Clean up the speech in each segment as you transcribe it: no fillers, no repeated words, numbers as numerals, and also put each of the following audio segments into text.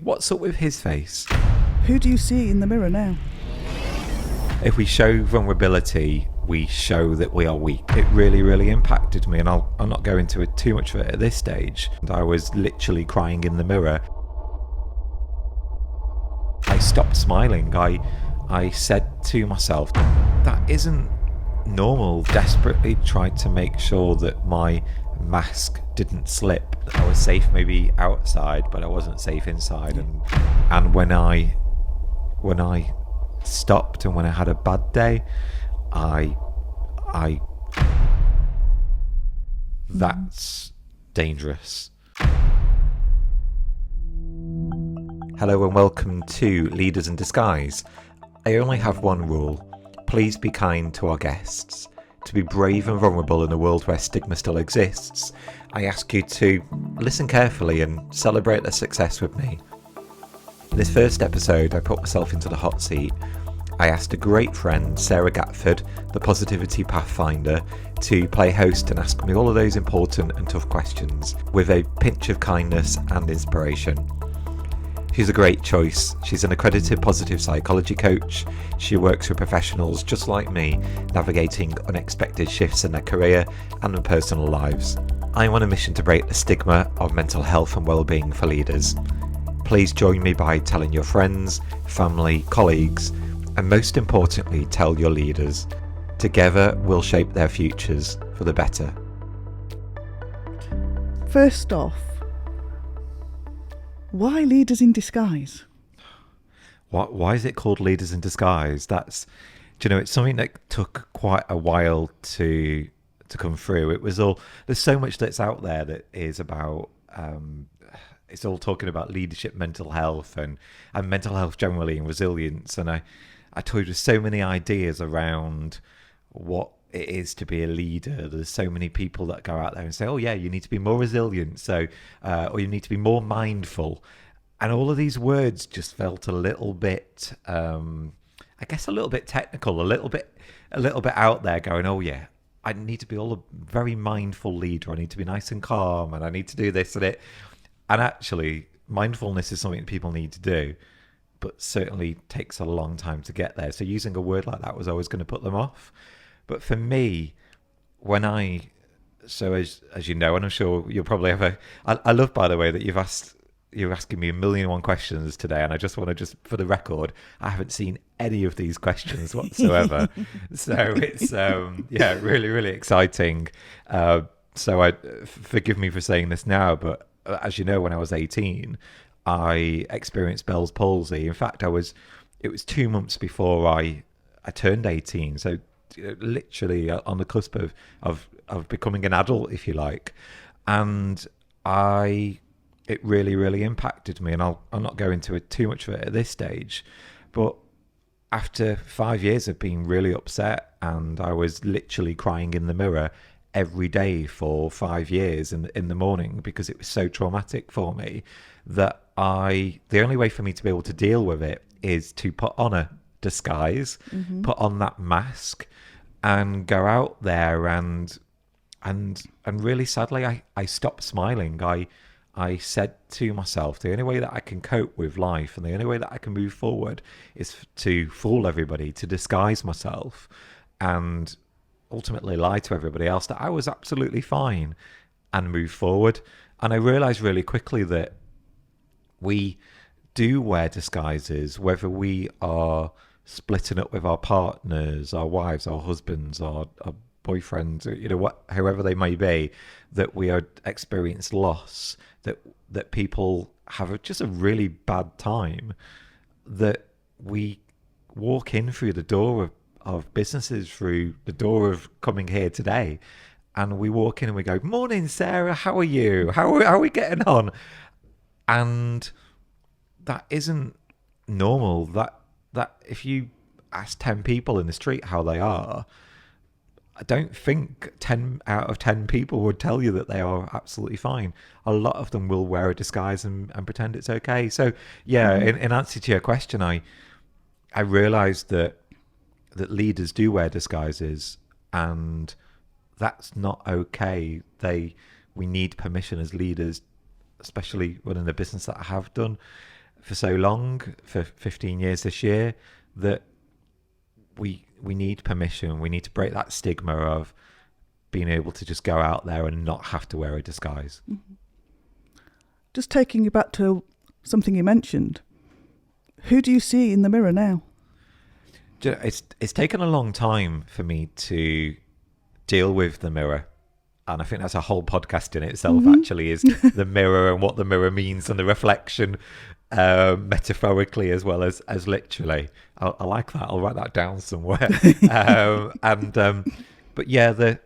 What's up with his face? Who do you see in the mirror now? If we show vulnerability, we show that we are weak. It really, really impacted me, and I'll not go into it too much of it at this stage. I was literally crying in the mirror. I stopped smiling. I said to myself, that isn't normal. Desperately tried to make sure that my mask didn't slip. I was safe maybe outside, but I wasn't safe inside. And when I stopped and when I had a bad day, that's dangerous. Hello and welcome to Leaders in Disguise. I only have one rule. Please be kind to our guests. To be brave and vulnerable in a world where stigma still exists, I ask you to listen carefully and celebrate their success with me. In this first episode, I put myself into the hot seat. I asked a great friend, Sarah Gatford, the Positivity Pathfinder, to play host and ask me all of those important and tough questions with a pinch of kindness and inspiration. She's a great choice. She's an accredited positive psychology coach. She works with professionals just like me, navigating unexpected shifts in their career and their personal lives. I'm on a mission to break the stigma of mental health and well-being for leaders. Please join me by telling your friends, family, colleagues, and most importantly, tell your leaders. Together, we'll shape their futures for the better. First off, why Leaders in Disguise? Why is it called Leaders in Disguise? It's something that took quite a while to come through. It was all, there's so much that's out there that is about, it's all talking about leadership, mental health and mental health generally and resilience. And I toyed with so many ideas around what it is to be a leader. There's so many people that go out there and say, oh yeah, you need to be more resilient, or you need to be more mindful, and all of these words just felt a little bit a little bit technical, a little bit out there, going, oh yeah, I need to be a very mindful leader, I need to be nice and calm, and I need to do this and it. And actually mindfulness is something that people need to do, but certainly takes a long time to get there. So using a word like that was always going to put them off. But for me, as you know, and I'm sure you'll probably have I love, by the way, that you're asking me 1,000,001 questions today, and I just want to, for the record, I haven't seen any of these questions whatsoever. So it's really, really exciting. So forgive me for saying this now, but as you know, when I was 18, I experienced Bell's palsy. In fact, it was 2 months before I turned 18. So literally on the cusp of becoming an adult, if you like. And it really, really impacted me. And I'll not go into it too much of it at this stage. But after 5 years of being really upset, and I was literally crying in the mirror every day for 5 years in the morning, because it was so traumatic for me, that the only way for me to be able to deal with it is to put on a disguise, put on that mask, and go out there and really sadly I stopped smiling. I said to myself, the only way that I can cope with life and the only way that I can move forward is to fool everybody, to disguise myself, and ultimately lie to everybody else that I was absolutely fine and move forward. And I realized really quickly that we do wear disguises, whether we are splitting up with our partners, our wives, our husbands, our boyfriends, whoever they may be, that we are experience loss, that people have just a really bad time, that we walk in through the door of businesses, through the door of coming here today, and we walk in and we go, morning Sarah, how are you? How are we getting on? And that isn't normal. That if you ask 10 people in the street how they are, I don't think 10 out of 10 people would tell you that they are absolutely fine. A lot of them will wear a disguise and pretend it's okay. So yeah, in answer to your question, I realized that leaders do wear disguises, and that's not okay. We need permission as leaders, especially within the business that I have done, for so long, for 15 years this year, that we need permission. We need to break that stigma of being able to just go out there and not have to wear a disguise. Mm-hmm. Just taking you back to something you mentioned, who do you see in the mirror now? It's taken a long time for me to deal with the mirror. And I think that's a whole podcast in itself, actually, is the mirror and what the mirror means and the reflection, metaphorically as well as literally. I like that. I'll write that down somewhere. But yeah,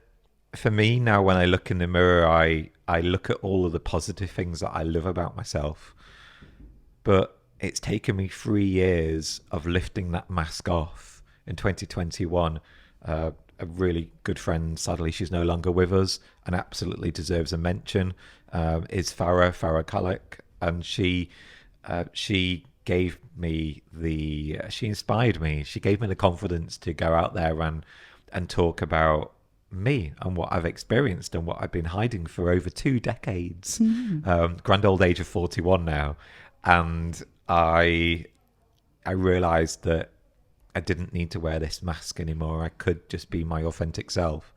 for me now, when I look in the mirror, I look at all of the positive things that I love about myself. But it's taken me 3 years of lifting that mask off. In 2021, a really good friend, sadly she's no longer with us and absolutely deserves a mention, is Farah Khaleck. And she gave me she inspired me. She gave me the confidence to go out there and talk about me and what I've experienced and what I've been hiding for over 2 decades. Grand old age of 41 now. And I realized that I didn't need to wear this mask anymore. I could just be my authentic self.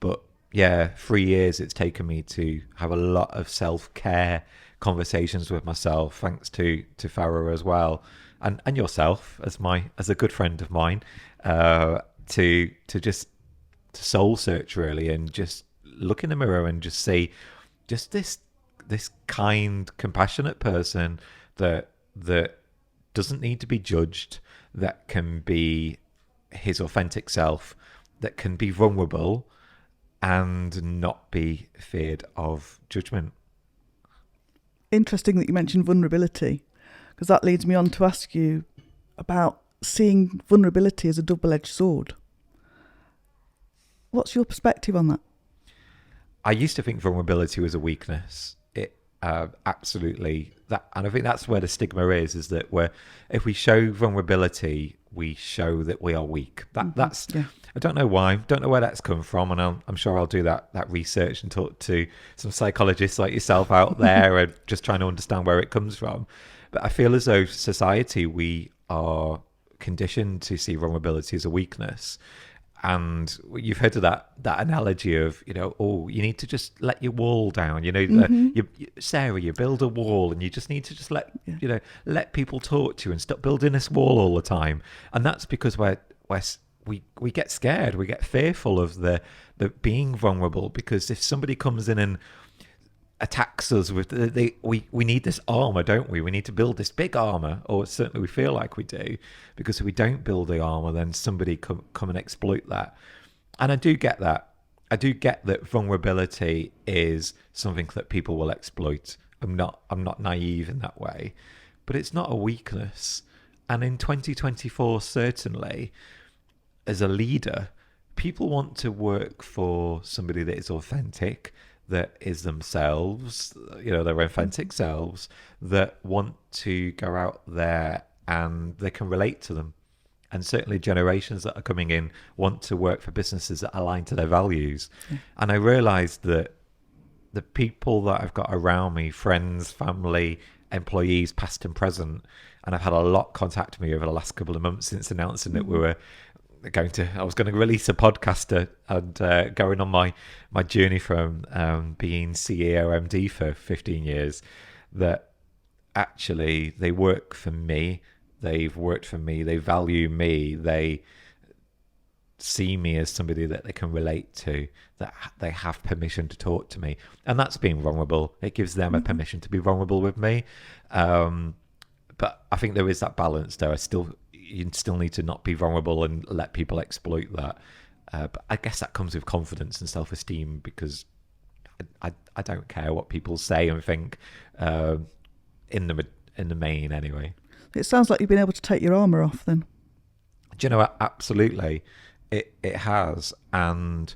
But yeah, 3 years it's taken me to have a lot of self-care conversations with myself, thanks to Farah as well, and yourself as a good friend of mine, to soul search really, and just look in the mirror and just see just this kind, compassionate person that doesn't need to be judged, that can be his authentic self, that can be vulnerable and not be feared of judgment. Interesting that you mentioned vulnerability, because that leads me on to ask you about seeing vulnerability as a double-edged sword. What's your perspective on that? I used to think vulnerability was a weakness. It absolutely that, and I think that's where the stigma is that if we show vulnerability, we show that we are weak. That's yeah. I don't know why, don't know where that's come from, and I'm sure I'll do that research and talk to some psychologists like yourself out there and just trying to understand where it comes from. But I feel as though society, we are conditioned to see vulnerability as a weakness. And you've heard of that analogy of, you need to just let your wall down. Sarah, you build a wall and you just need to just let people talk to you and stop building this wall all the time. And that's because we get scared, we get fearful of the being vulnerable, because if somebody comes in and attacks us with we need this armor, don't we? We need to build this big armor, or certainly we feel like we do, because if we don't build the armor, then somebody come and exploit that. And I do get that. I do get that vulnerability is something that people will exploit. I'm not naive in that way, but it's not a weakness. And in 2024, certainly, as a leader, people want to work for somebody that is authentic, that is themselves, their authentic selves, that want to go out there and they can relate to them. And certainly generations that are coming in want to work for businesses that align to their values. Yeah. And I realized that the people that I've got around me, friends, family, employees, past and present, and I've had a lot contact me over the last couple of months since announcing that I was going to release a podcast and going on my journey from being CEO MD for 15 years, that actually they work for me. They've worked for me. They value me. They see me as somebody that they can relate to, that they have permission to talk to me. And that's being vulnerable. It gives them a permission to be vulnerable with me. But I think there is that balance there. You still need to not be vulnerable and let people exploit that. But I guess that comes with confidence and self-esteem, because I don't care what people say and think, in the main anyway. It sounds like you've been able to take your armour off then. Do you know what? Absolutely. It has. And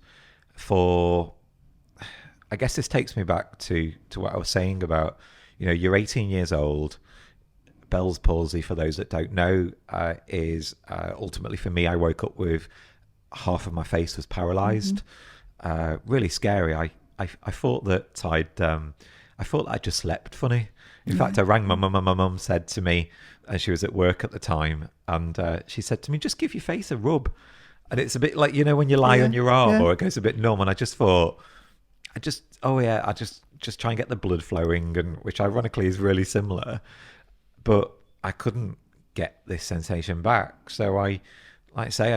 I guess this takes me back to what I was saying about, you're 18 years old. Bell's palsy, for those that don't know, is ultimately, for me, I woke up with half of my face was paralyzed. Really scary. I thought that I thought I just slept funny. In fact, I rang my mum, and my mum said to me, and she was at work at the time, and she said to me, just give your face a rub. And it's a bit like, when you lie on your arm or it goes a bit numb. And I just thought, I just try and get the blood flowing, and which ironically is really similar. But I couldn't get this sensation back. So I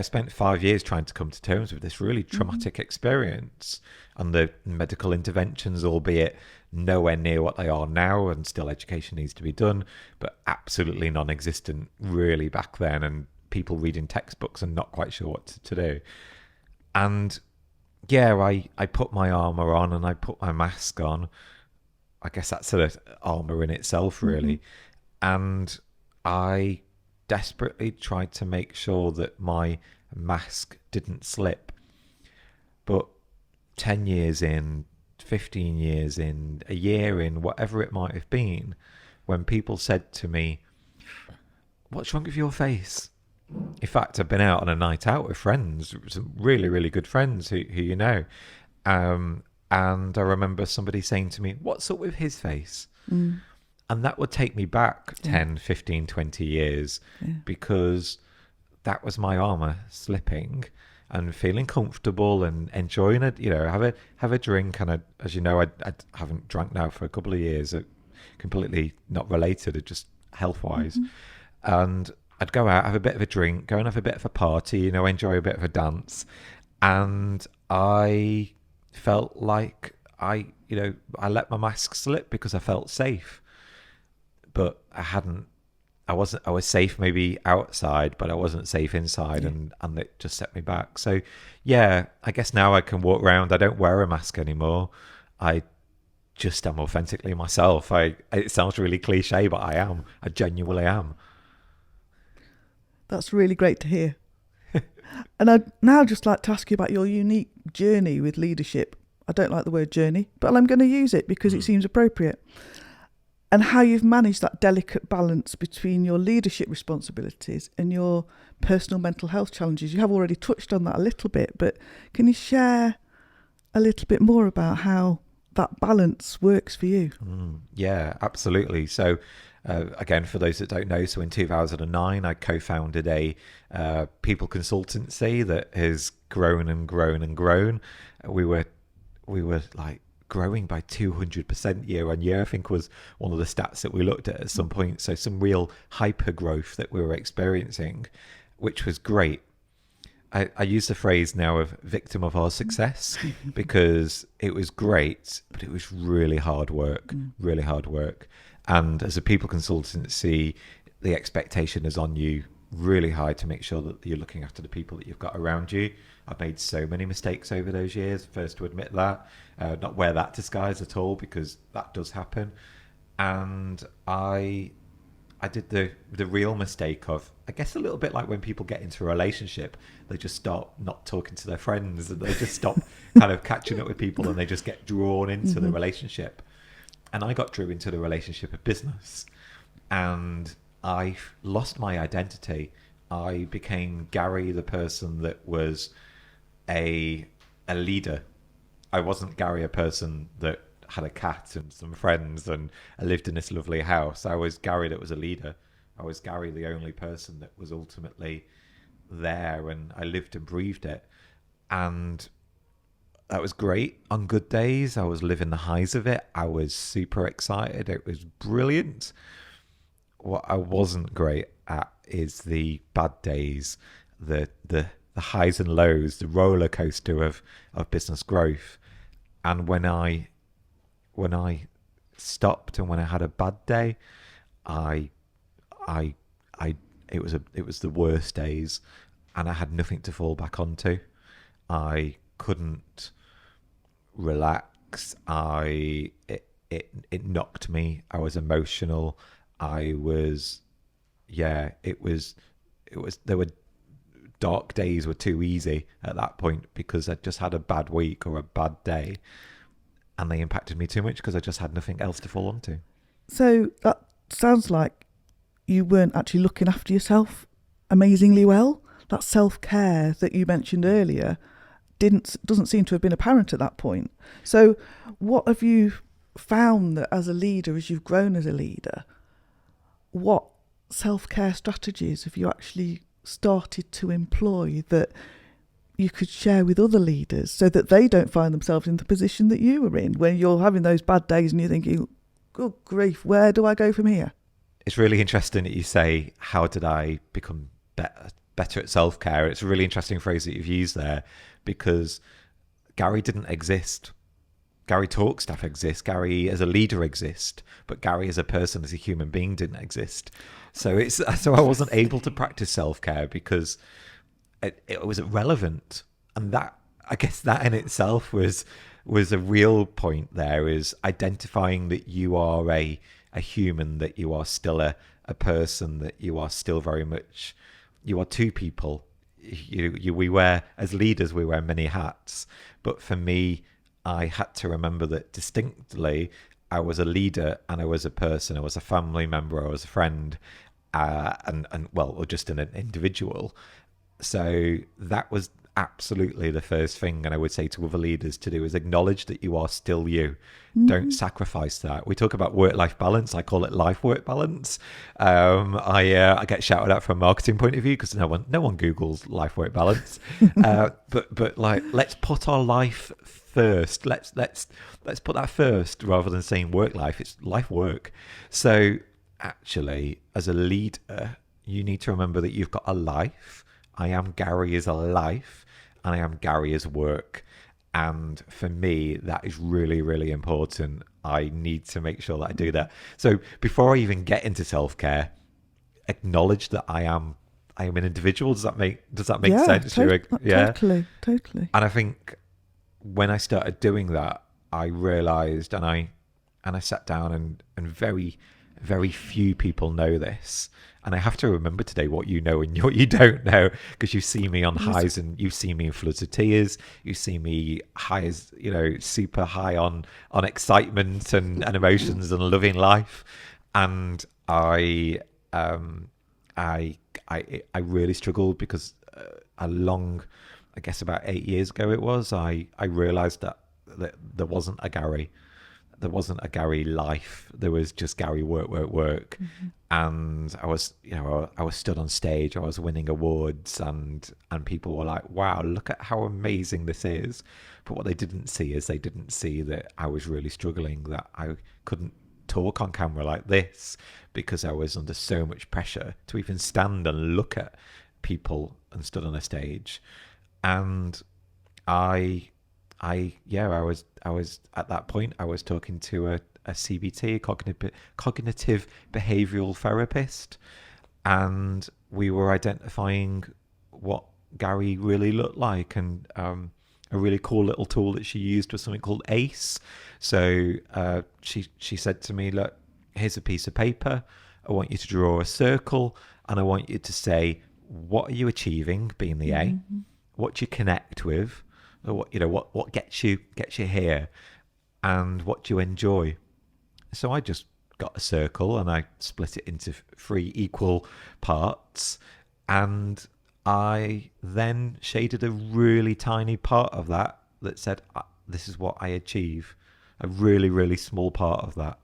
spent 5 years trying to come to terms with this really traumatic experience, and the medical interventions, albeit nowhere near what they are now, and still education needs to be done, but absolutely non-existent really back then, and people reading textbooks and not quite sure what to do. And I put my armour on, and I put my mask on. I guess that's sort of armour in itself, really. And I desperately tried to make sure that my mask didn't slip. But 10 years in, 15 years in, a year in, whatever it might have been, when people said to me, what's wrong with your face? In fact, I've been out on a night out with friends, some really, really good friends who you know. And I remember somebody saying to me, what's up with his face? And that would take me back 10, 15, 20 years, because that was my armour slipping and feeling comfortable and enjoying it. Have a drink. And as you know, I haven't drank now for a couple of years, completely not related, just health-wise. And I'd go out, have a bit of a drink, go and have a bit of a party, enjoy a bit of a dance. And I felt like I let my mask slip because I felt safe. But I was safe maybe outside, but I wasn't safe inside, and it just set me back. So, I guess now I can walk around. I don't wear a mask anymore. I just am authentically myself. It sounds really cliche, but I am. I genuinely am. That's really great to hear. And I'd now just like to ask you about your unique journey with leadership. I don't like the word journey, but I'm going to use it because it seems appropriate. And how you've managed that delicate balance between your leadership responsibilities and your personal mental health challenges. You have already touched on that a little bit, but can you share a little bit more about how that balance works for you? Yeah, absolutely. So again, for those that don't know, so in 2009, I co-founded a people consultancy that has grown and grown and grown. We were like growing by 200% year on year, I think was one of the stats that we looked at some point. So some real hyper growth that we were experiencing, which was great. I use the phrase now of victim of our success because it was great, but it was really hard work, really hard work. And as a people consultancy, the expectation is on you really high to make sure that you're looking after the people that you've got around you. I've made so many mistakes over those years, first to admit that, not wear that disguise at all, because that does happen. And I did the real mistake of, I guess, a little bit like when people get into a relationship, they just start not talking to their friends, and they just stop kind of catching up with people, and they just get drawn into the relationship. And I got drew into the relationship of business, and I lost my identity. I became Gary, the person that was a leader. I wasn't Gary, a person that had a cat and some friends and I lived in this lovely house. I was Gary that was a leader. I was Gary, the only person that was ultimately there, and I lived and breathed it. And that was great. On good days, I was living the highs of it. I was super excited. It was brilliant. What I wasn't great at is the bad days, the highs and lows, the roller coaster of business growth. And when I stopped and when I had a bad day, it was the worst days, and I had nothing to fall back onto. I couldn't relax. It knocked me. I was emotional. There were dark days were too easy at that point because I just had a bad week or a bad day, and they impacted me too much because I just had nothing else to fall onto. So that sounds like you weren't actually looking after yourself amazingly well. That self-care that you mentioned earlier doesn't seem to have been apparent at that point. So what have you found that as a leader, as you've grown as a leader, what self-care strategies have you actually started to employ that you could share with other leaders so that they don't find themselves in the position that you were in when you're having those bad days and you're thinking, good grief, where do I go from here? It's really interesting that you say, how did I become better at self-care? It's a really interesting phrase that you've used there, because Gary didn't exist. Gary Talk Staff exists, Gary as a leader exists, but Gary as a person, as a human being, didn't exist. So I wasn't able to practice self-care because it was irrelevant. And that, I guess that in itself was a real point there, is identifying that you are a human, that you are still a person, that you are still very much, you are two people. We wear, as leaders, we wear many hats. But for me, I had to remember that distinctly, I was a leader and I was a person. I was a family member, I was a friend, or just an individual. So that was absolutely the first thing, and I would say to other leaders to do, is acknowledge that you are still you. Mm-hmm. Don't sacrifice that. We talk about work-life balance. I call it life-work balance. I get shouted at from a marketing point of view because no one Googles life-work balance. But like, let's put our life first. Let's put that first rather than saying work-life. It's life-work. So actually, as a leader, you need to remember that you've got a life. I am Gary as a life, and I am Gary as work. And for me, that is really, really important. I need to make sure that I do that. So before I even get into self-care, acknowledge that I am an individual. Does that make sense? Totally. And I think when I started doing that, I realized, and I sat down, and very, very few people know this. And I have to remember today what you know and what you don't know, because you see me on highs and you see me in floods of tears. You see me highs, super high on excitement and emotions and loving life. And I really struggled because I guess about 8 years ago it was, I realized that there wasn't a Gary. There wasn't a Gary life. There was just Gary work. Mm-hmm. And I was stood on stage. I was winning awards, and people were like, "Wow, look at how amazing this is." But what they didn't see is they didn't see that I was really struggling. That I couldn't talk on camera like this because I was under so much pressure to even stand and look at people and stood on a stage. And I was at that point, I was talking to a CBT, cognitive behavioral therapist, and we were identifying what Gary really looked like. And a really cool little tool that she used was something called ACE. So she said to me, "Look, here's a piece of paper. I want you to draw a circle, and I want you to say, what are you achieving, being the A, what do you connect with, what gets you here, and what do you enjoy." So I just got a circle and I split it into 3 equal parts, and I then shaded a really tiny part of that said, "This is what I achieve." A really, really small part of that.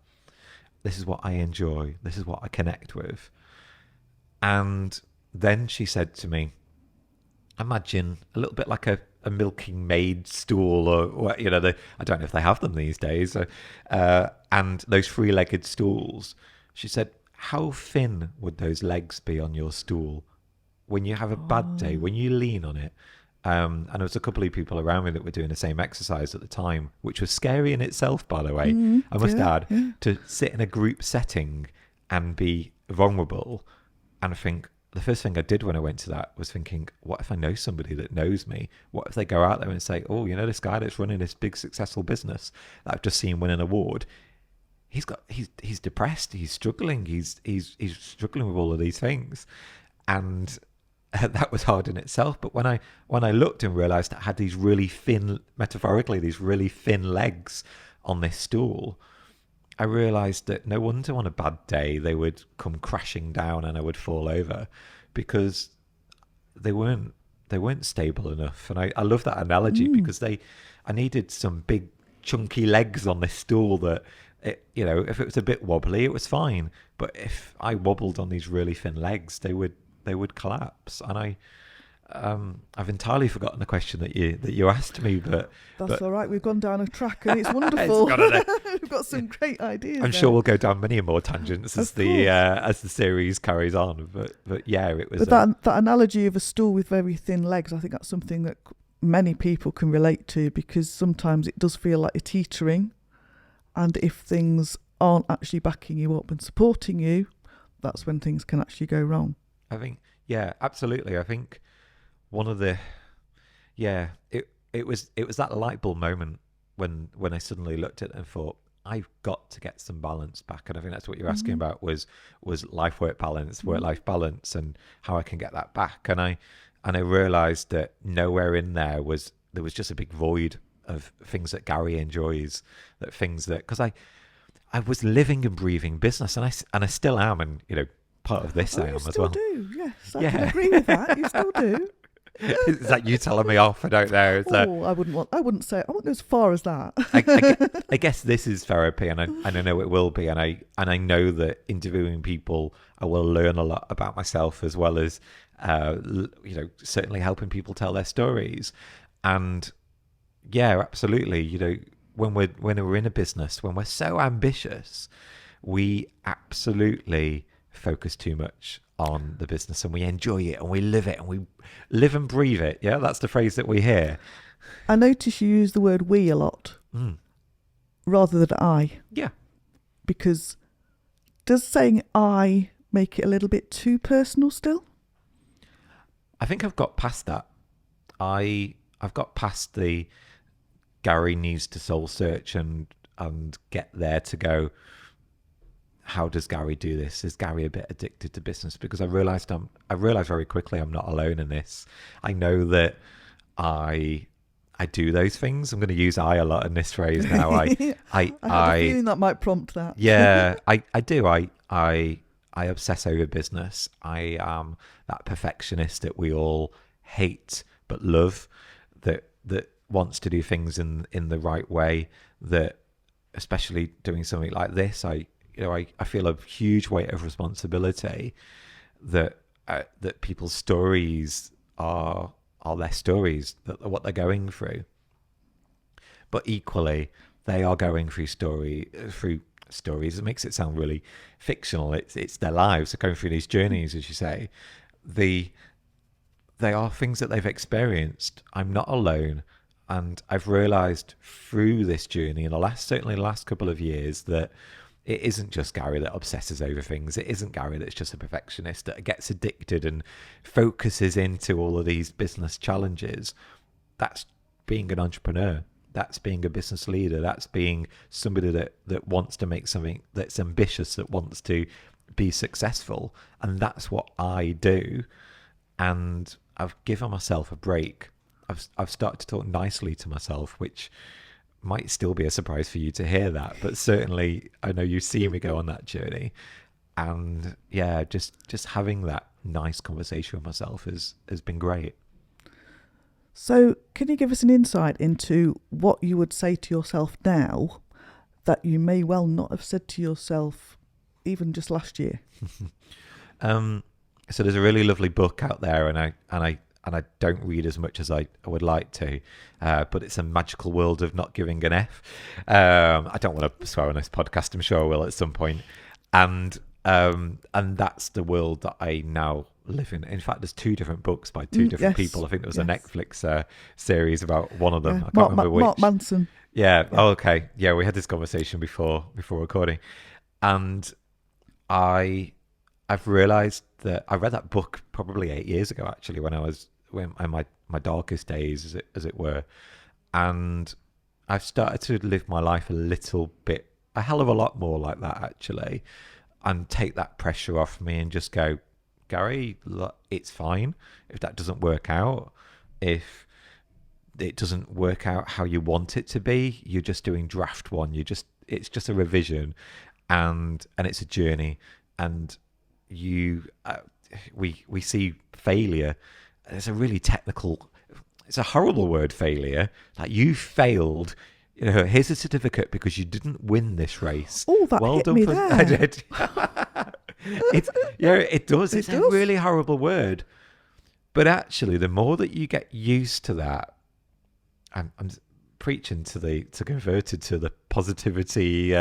This is what I enjoy. This is what I connect with. And then she said to me, imagine a little bit like a milking maid stool, or I don't know if they have them these days, and those 3-legged stools. She said, how thin would those legs be on your stool when you have a bad day, when you lean on it? And there was a couple of people around me that were doing the same exercise at the time, which was scary in itself, by the way. I must add, to sit in a group setting and be vulnerable and think. The first thing I did when I went to that was thinking, what if I know somebody that knows me? What if they go out there and say, "Oh, this guy that's running this big successful business that I've just seen win an award, he's depressed, he's struggling, he's struggling with all of these things." And that was hard in itself. But when I looked and realized I had these really thin, metaphorically, these really thin legs on this stool, I realized that no wonder on a bad day they would come crashing down and I would fall over, because they weren't stable enough. And I love that analogy because I needed some big chunky legs on this stool that if it was a bit wobbly, it was fine. But if I wobbled on these really thin legs, they would collapse. And I've entirely forgotten the question that you asked me, but all right. We've gone down a track, and it's wonderful. We've got some great ideas. I'm sure we'll go down many more tangents as the series carries on. But yeah, it was. But that analogy of a stool with very thin legs, I think that's something that many people can relate to, because sometimes it does feel like you're teetering, and if things aren't actually backing you up and supporting you, that's when things can actually go wrong. I think, yeah, absolutely. I think one of the, it was that light bulb moment when I suddenly looked at it and thought, I've got to get some balance back. And I think that's what you're asking about was life-work balance, work-life balance, and how I can get that back. And I realised that nowhere in there was just a big void of things that Gary enjoys, because I was living and breathing business, and I still am, and part of this I am as well. You still do, yes. I can agree with that. You still do. Is that you telling me off? I don't know. I wouldn't go as far as that. I guess this is therapy, and I know it will be, and I know that interviewing people, I will learn a lot about myself, as well as certainly helping people tell their stories. And yeah, absolutely. When we're in a business, when we're so ambitious, we absolutely focus too much on the business, and we enjoy it, and we live it, and we live and breathe it. Yeah, that's the phrase that we hear. I notice you use the word we a lot rather than I. Yeah. Because does saying I make it a little bit too personal still? I think I've got past that. I've got past the Gary needs to soul search and get there to go, how does Gary do this? Is Gary a bit addicted to business? Because I realized very quickly I'm not alone in this. I know that I do those things. I'm going to use I a lot in this phrase now. I have a feeling that might prompt that. Yeah, I do. I obsess over business. I am that perfectionist that we all hate but love, that wants to do things in the right way, that especially doing something like this, I feel a huge weight of responsibility that people's stories are their stories, that what they're going through. But equally, they are going through stories. It makes it sound really fictional. It's their lives. They're going through these journeys, as you say. They are things that they've experienced. I'm not alone. And I've realised through this journey, certainly the last couple of years, that it isn't just Gary that obsesses over things. It isn't Gary that's just a perfectionist that gets addicted and focuses into all of these business challenges. That's being an entrepreneur. That's being a business leader. That's being somebody that wants to make something, that's ambitious, that wants to be successful. And that's what I do. And I've given myself a break. I've started to talk nicely to myself, which might still be a surprise for you to hear that, but certainly I know you see me go on that journey. And yeah, just having that nice conversation with myself has been great. So can you give us an insight into what you would say to yourself now that you may well not have said to yourself even just last year? So there's a really lovely book out there, and I don't read as much as I would like to, but it's A Magical World of Not Giving an F. I don't want to swear on this podcast. I'm sure I will at some point. And that's the world that I now live in. In fact, there's two different books by two different people. I think there was a Netflix series about one of them. I can't remember which. Mark Manson. Yeah. Oh, okay. Yeah, we had this conversation before recording, and I've realised that I read that book probably 8 years ago, actually, when my darkest days, as it were, and I've started to live my life a hell of a lot more like that, actually, and take that pressure off me and just go, Gary, look, it's fine if that doesn't work out. If it doesn't work out how you want it to be, you're just doing draft one. It's just a revision, and it's a journey. And we see failure. It's a really technical, it's a horrible word, failure. Like, you failed here's a certificate because you didn't win this race. Oh, that Well hit done me for there. I did. It does. It It's a does. really horrible word. But actually, the more that you get used to that, I'm preaching to converted to the positivity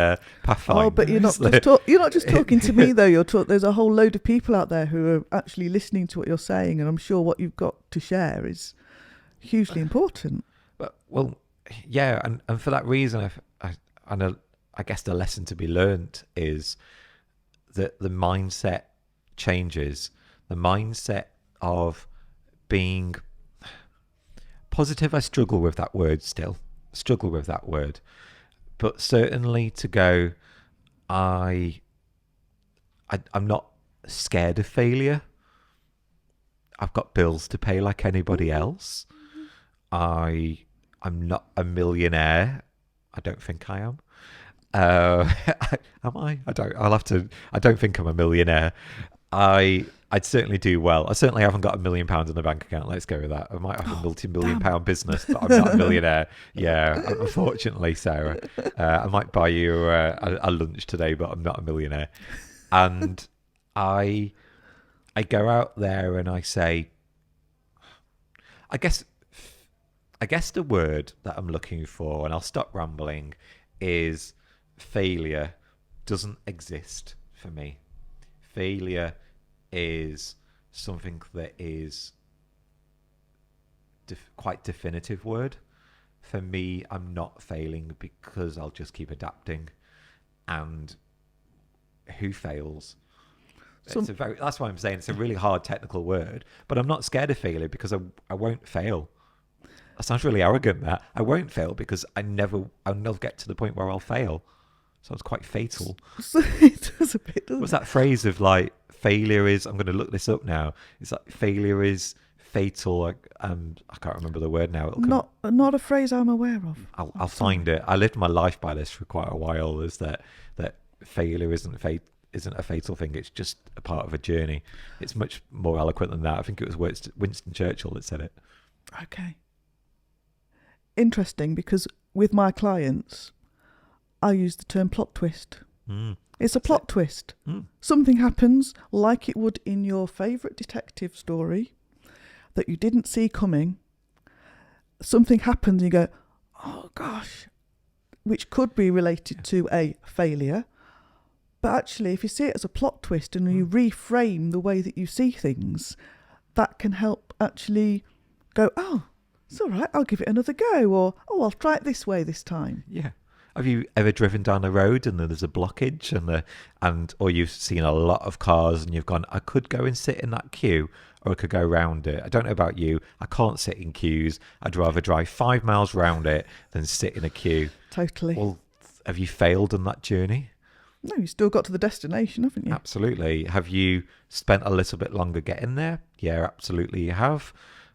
pathfinder. Oh, but you're not just talking to me though. There's a whole load of people out there who are actually listening to what you're saying, and I'm sure what you've got to share is hugely important. But yeah, and for that reason, I guess the lesson to be learnt is that the mindset changes. The mindset of being positive, I struggle with that word still. But certainly to go, I'm not scared of failure. I've got bills to pay like anybody else. I'm not a millionaire. I don't think I am. Am I? I don't think I'm a millionaire. I'd certainly do well. I certainly haven't got £1 million in the bank account. Let's go with that. I might have a multi-million pound business, but I'm not a millionaire. Yeah, unfortunately, Sarah. I might buy you a lunch today, but I'm not a millionaire. And I go out there and I say, I guess the word that I'm looking for, and I'll stop rambling, is failure doesn't exist for me. Failure is something that is quite definitive word. For me, I'm not failing because I'll just keep adapting. And who fails? That's why I'm saying it's a really hard technical word, but I'm not scared of failure because I won't fail. That sounds really arrogant, that. I won't fail because I'll never get to the point where I'll fail. So it's quite fatal. It does a bit, doesn't What's that phrase of like, failure is, I'm going to look this up now. It's like failure is fatal. I can't remember the word now. Not a phrase I'm aware of. I'll find it. I lived my life by this for quite a while, is that failure isn't a fatal thing. It's just a part of a journey. It's much more eloquent than that. I think it was Winston Churchill that said it. Okay. Interesting, because with my clients, I use the term plot twist. It's a plot twist. Something happens like it would in your favourite detective story that you didn't see coming. Something happens and you go, oh gosh, which could be related to a failure. But actually, if you see it as a plot twist and you reframe the way that you see things, that can help actually go, oh, it's all right, I'll give it another go. Or, oh, I'll try it this way this time. Yeah. Have you ever driven down the road and there's a blockage or you've seen a lot of cars and you've gone, I could go and sit in that queue or I could go round it. I don't know about you. I can't sit in queues. I'd rather drive 5 miles round it than sit in a queue. Totally. Well, have you failed on that journey? No, you still got to the destination, haven't you? Absolutely. Have you spent a little bit longer getting there? Yeah, absolutely you have.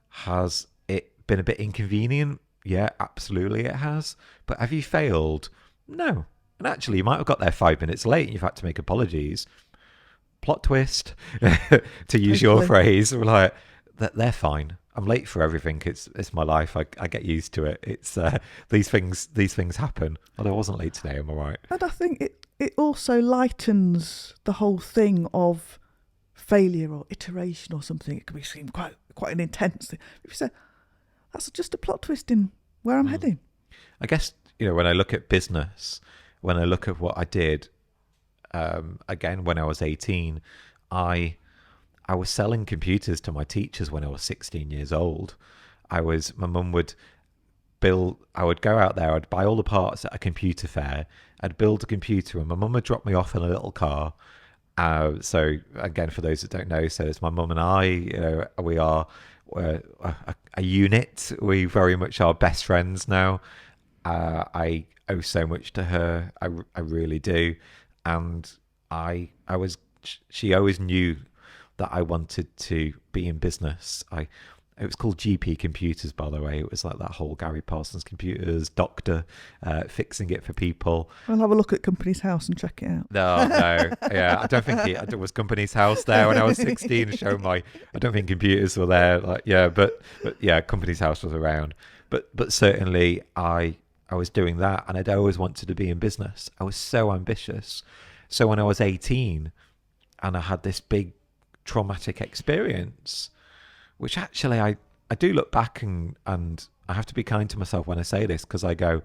Has it been a bit inconvenient? Yeah, absolutely it has. But have you failed? No. And actually, you might have got there 5 minutes late and you've had to make apologies. Plot twist, to use your phrase. We're like, they're fine. I'm late for everything. It's my life. I get used to it. It's these things happen. Although I wasn't late today, I'm all right. And I think it also lightens the whole thing of failure or iteration or something. It can seem quite an intense thing. If you say, that's just a plot twist in where I'm heading. I guess, when I look at business, when I look at what I did, again, when I was 18, I was selling computers to my teachers when I was 16 years old. My mum would I would go out there, I'd buy all the parts at a computer fair, I'd build a computer and my mum would drop me off in a little car. So again, for those that don't know, so it's my mum and I, we are a unit. We very much are best friends now. I owe so much to her. I really do. And she always knew that I wanted to be in business. It was called GP Computers, by the way. It was like that whole Gary Parsons computers, doctor, fixing it for people. I'll have a look at Company's House and check it out. No. Yeah, I don't think it was Company's House there when I was 16. I don't think computers were there. But yeah, Company's House was around. But certainly I I was doing that, and I'd always wanted to be in business. I was so ambitious. So when I was 18 and I had this big traumatic experience, which actually I do look back and I have to be kind to myself when I say this, because I go,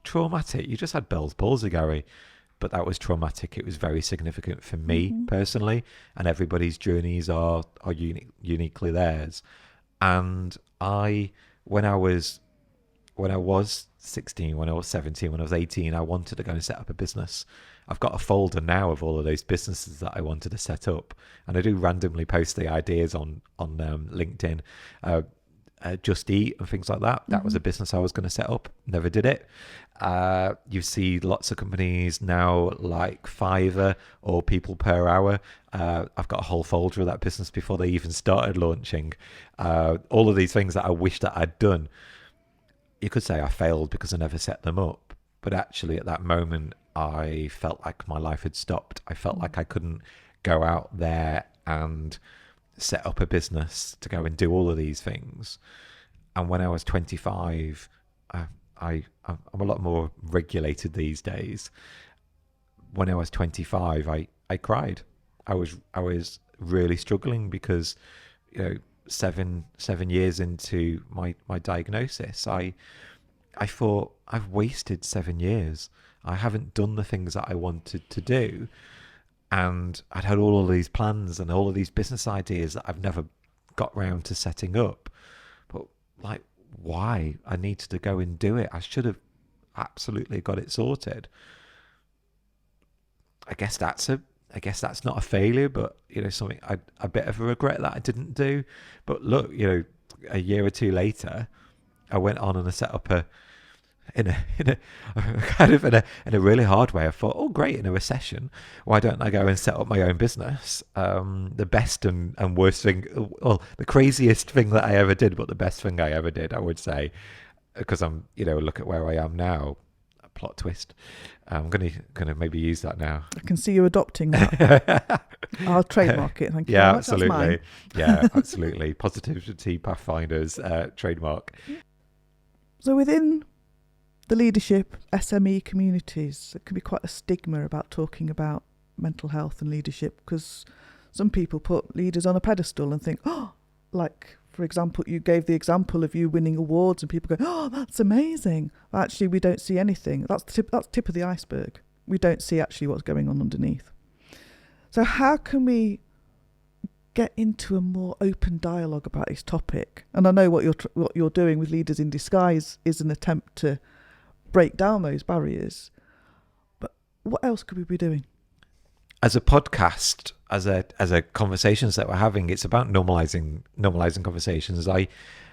traumatic? You just had Bell's palsy, Gary. But that was traumatic. It was very significant for me personally, and everybody's journeys are uniquely theirs. And when I was 16, when I was 17, when I was 18, I wanted to go and set up a business. I've got a folder now of all of those businesses that I wanted to set up, and I do randomly post the ideas on LinkedIn. Just Eat and things like that. That was a business I was going to set up. Never did it. You see lots of companies now like Fiverr or People Per Hour. I've got a whole folder of that business before they even started launching. All of these things that I wish that I'd done. You could say I failed because I never set them up. But actually at that moment, I felt like my life had stopped. I felt like I couldn't go out there and set up a business to go and do all of these things. And when I was 25, I'm a lot more regulated these days. When I was 25, I cried. I was really struggling because, 7 years into my diagnosis, I thought, I've wasted 7 years. I haven't done the things that I wanted to do. And I'd had all of these plans and all of these business ideas that I've never got round to setting up. But like, why? I needed to go and do it. I should have absolutely got it sorted. I guess that's not a failure, but something a bit of a regret that I didn't do. But look, a year or two later, I went on and I set up in a really hard way. I thought, oh great, in a recession, why don't I go and set up my own business? The best and worst thing, well, the craziest thing that I ever did, but the best thing I ever did, I would say, because I'm, look at where I am now. A plot twist. I'm gonna maybe use that now. I can see you adopting that. I'll trademark it. Thank you. Yeah, very much. That's absolutely. mine. Yeah, absolutely. Positivity Pathfinder's trademark. So within the leadership SME communities, there can be quite a stigma about talking about mental health and leadership, because some people put leaders on a pedestal and think, like, for example, you gave the example of you winning awards and people go, oh, that's amazing. Well, actually, we don't see anything. That's tip of the iceberg. We don't see actually what's going on underneath. So how can we get into a more open dialogue about this topic? And I know what you're doing with Leaders in Disguise is an attempt to break down those barriers, but what else could we be doing? As a podcast, as a conversations that we're having, it's about normalizing conversations.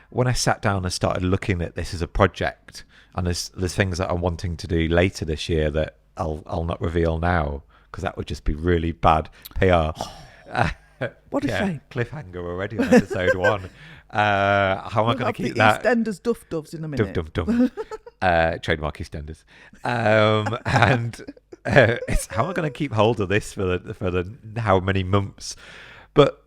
When I sat down and started looking at this as a project, and there's things that I'm wanting to do later this year that I'll not reveal now, because that would just be really bad PR. What a shame. Cliffhanger already on episode 1. How am I going to keep that? EastEnders Doves in a minute. Dum. Trademark EastEnders. And it's how am I going to keep hold of this for the how many months? But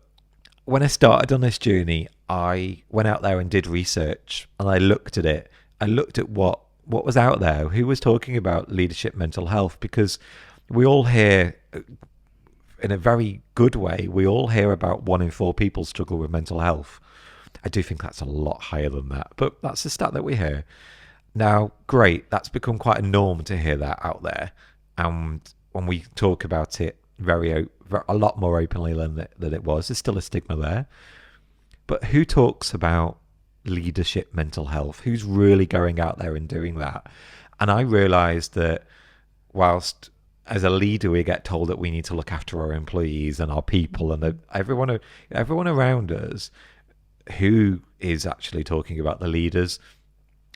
when I started on this journey, I went out there and did research, and I looked at it. I looked at what was out there, who was talking about leadership mental health, because we all hear, in a very good way, we all hear about 1 in 4 people struggle with mental health. I do think that's a lot higher than that, but that's the stat that we hear. Now, great, that's become quite a norm to hear that out there. And when we talk about it a lot more openly than it was, there's still a stigma there. But who talks about leadership mental health? Who's really going out there and doing that? And I realised that whilst as a leader we get told that we need to look after our employees and our people and everyone around us, who is actually talking about the leaders?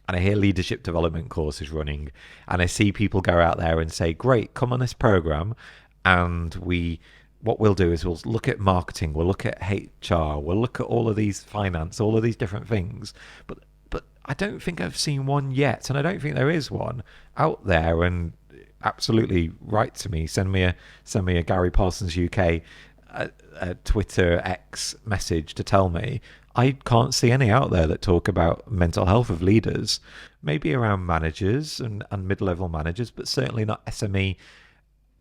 And I hear leadership development courses running, and I see people go out there and say, great, come on this program, and what we'll do is we'll look at marketing, we'll look at HR, we'll look at all of these finance, all of these different things. But I don't think I've seen one yet, and I don't think there is one out there. And absolutely write to me, send me a Gary Parsons UK a Twitter X message to tell me I can't see any out there that talk about mental health of leaders. Maybe around managers and mid-level managers, but certainly not SME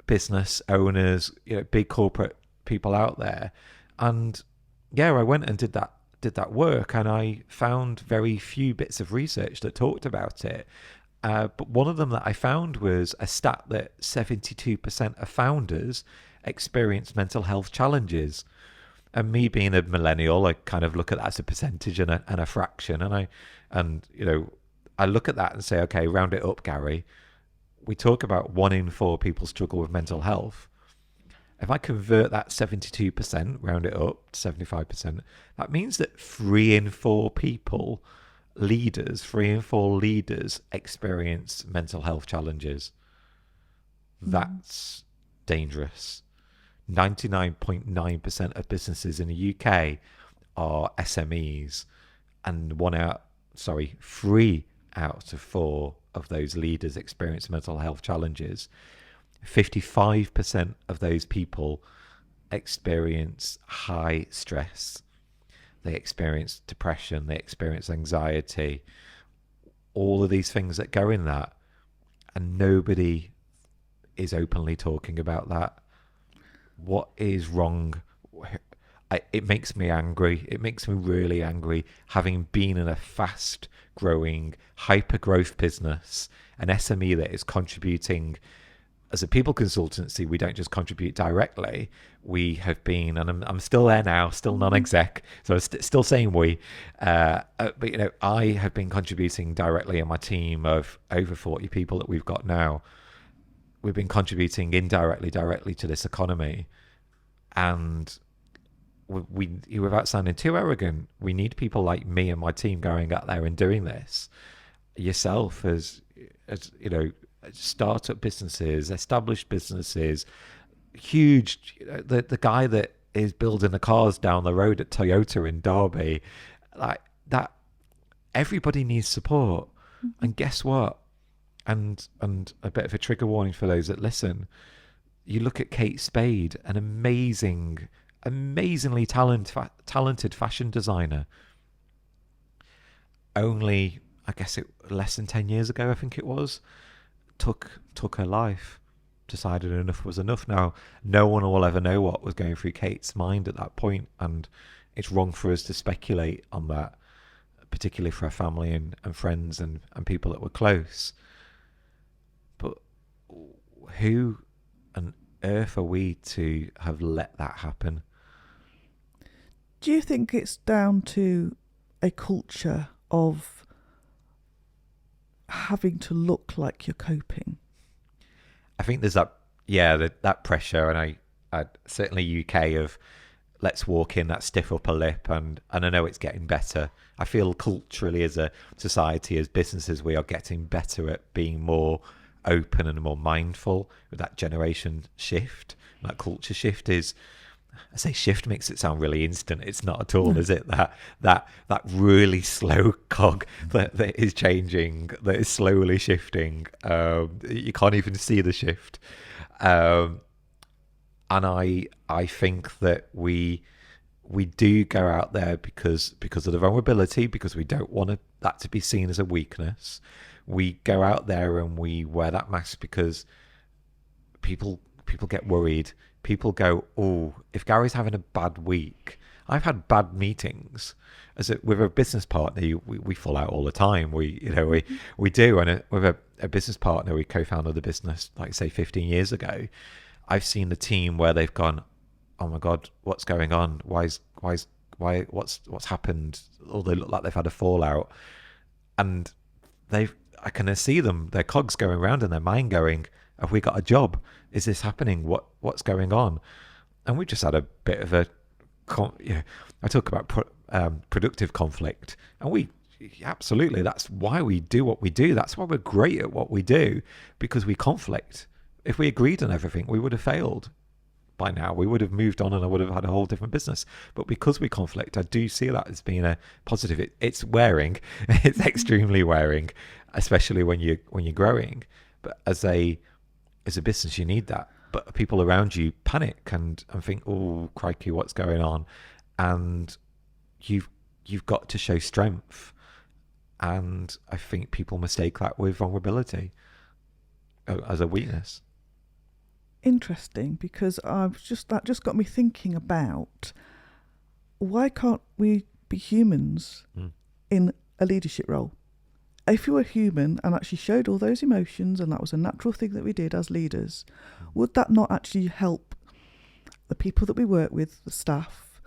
business owners, big corporate people out there. And yeah, I went and did that work, and I found very few bits of research that talked about it. But one of them that I found was a stat that 72% of founders experience mental health challenges. And me being a millennial, I kind of look at that as a percentage and a fraction. I look at that and say, okay, round it up, Gary. We talk about 1 in 4 people struggle with mental health. If I convert that 72%, round it up to 75%, that means that 3 in 4 people, 3 in 4 leaders experience mental health challenges. That's dangerous. 99.9% of businesses in the UK are SMEs, and 3 out of 4 of those leaders experience mental health challenges. 55% of those people experience high stress. They experience depression, they experience anxiety, all of these things that go in that, and nobody is openly talking about that. What is wrong? It makes me angry. It makes me really angry, having been in a fast growing, hyper growth business, an SME that is contributing. As a people consultancy, we don't just contribute directly. We have been, and I'm still there now, still non-exec, so I'm still saying we. But I have been contributing directly in my team of over 40 people that we've got now. We've been contributing indirectly, directly to this economy, and without sounding too arrogant, we need people like me and my team going out there and doing this. Yourself, as startup businesses, established businesses, huge. The guy that is building the cars down the road at Toyota in Derby, like that. Everybody needs support, and guess what? And a bit of a trigger warning for those that listen. You look at Kate Spade, an amazingly talented fashion designer. Only, I guess less than 10 years ago, I think it was, took her life. Decided enough was enough. Now, no one will ever know what was going through Kate's mind at that point, and it's wrong for us to speculate on that, particularly for our family and friends and people that were close. But who on earth are we to have let that happen? Do you think it's down to a culture of having to look like you're coping? I think there's that pressure, and I certainly UK of let's walk in that stiff upper lip, and I know it's getting better. I feel culturally as a society, as businesses, we are getting better at being more open and more mindful with that generation shift. That culture shift is, I say shift makes it sound really instant. It's not at all, is it? That really slow cog that is changing, that is slowly shifting. You can't even see the shift. And I think that we do go out there because of the vulnerability, because we don't want that to be seen as a weakness. We go out there and we wear that mask because people get worried. People go, oh, if Gary's having a bad week. I've had bad meetings with a business partner. We fall out all the time. We do. And with a business partner, we co-founded the business, like say 15 years ago. I've seen the team where they've gone, oh my God, what's going on? What's happened? Or they look like they've had a fallout, and I can see them, their cogs going around in their mind going, have we got a job? Is this happening? What's going on? And we just had a bit of I talk about productive conflict, and we absolutely, that's why we do what we do. That's why we're great at what we do, because we conflict. If we agreed on everything, we would have failed by now. We would have moved on and I would have had a whole different business. But because we conflict, I do see that as being a positive. It's wearing. It's extremely wearing, especially when you're growing. But as a business, you need that. but people around you panic and think, oh crikey, what's going on? And you've got to show strength. And I think people mistake that with vulnerability as a weakness. Interesting, because that just got me thinking about why can't we be humans in a leadership role? If you were human and actually showed all those emotions and that was a natural thing that we did as leaders, would that not actually help the people that we work with, the staff,